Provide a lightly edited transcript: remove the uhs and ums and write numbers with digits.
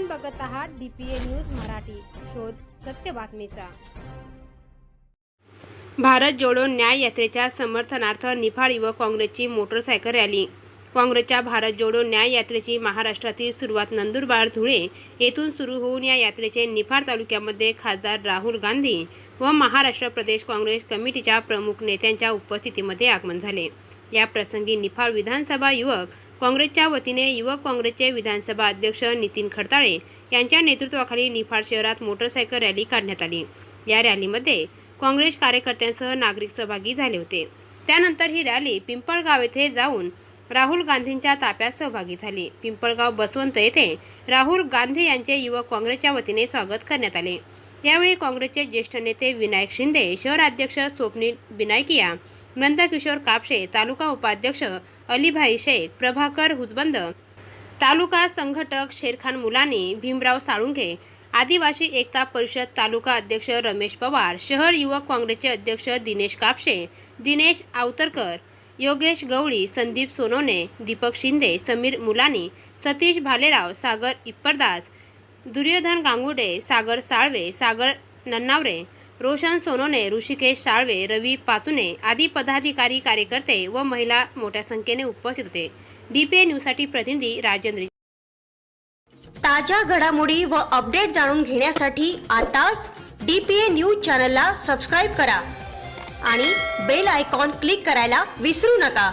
आपण बघत आहात DPA न्यूज मराठी, शोध सत्य बातमीचा। भारत जोडो न्याय यात्रेच्या समर्थनार्थ निफाड युवक काँग्रेसची मोटरसायकल रॅली। काँग्रेसच्या भारत जोडो न्याय यात्रेची महाराष्ट्रातील सुरुवात नंदुरबार धुळे येथून सुरू होऊन या यात्रेचे निफाड तालुक्यामध्ये खासदार राहुल गांधी व महाराष्ट्र प्रदेश काँग्रेस कमिटीच्या प्रमुख नेत्यांच्या उपस्थितीमध्ये आगमन झाले। या प्रसंगी निफाड विधानसभा युवक काँग्रेसच्या वतीने युवक काँग्रेसचे विधानसभा अध्यक्ष नितीन खडताळे यांच्या नेतृत्वाखाली निफाड शहरात मोटरसायकल रॅली काढण्यात आली। या रॅलीमध्ये काँग्रेस कार्यकर्त्यांसह नागरिक सहभागी झाले होते। त्यानंतर ही रॅली पिंपळगाव येथे जाऊन राहुल गांधींच्या ताफ्यात सहभागी झाली। पिंपळगाव बसवंत येथे राहुल गांधी यांचे युवक काँग्रेसच्या वतीने स्वागत करण्यात आले। यावेळी काँग्रेसचे ज्येष्ठ नेते विनायक शिंदे, शहराध्यक्ष स्वप्नील बिनायकिया, नंदकिशोर कापशे, तालुका उपाध्यक्ष अलीभाई शेख, प्रभाकर हुजबंद, तालुका संघटक शेरखान मुलानी, भीमराव साळुंखे, आदिवासी एकता परिषद तालुका अध्यक्ष रमेश पवार, शहर युवक काँग्रेसचे अध्यक्ष दिनेश कापशे, दिनेश आवतरकर, योगेश गवळी, संदीप सोनोने, दीपक शिंदे, समीर मुलानी, सतीश भालेराव, सागर इप्परदास, दुर्योधन गांगुडे, सागर साळवे, सागर नन्नावरे, रोशन सोनोने, ऋषिकेश साळवे, रवी पाचुने आदी पदाधिकारी, कार्यकर्ते व महिला मोठ्या संख्येने उपस्थित होते। DPA न्यूजसाठी प्रतिनिधी राजेंद्र। ताज्या घडामोडी व अपडेट जाणून घेण्यासाठी आताच DPA न्यूज चॅनलला सबस्क्राइब करा आणि बेल आयकॉन क्लिक करायला विसरू नका।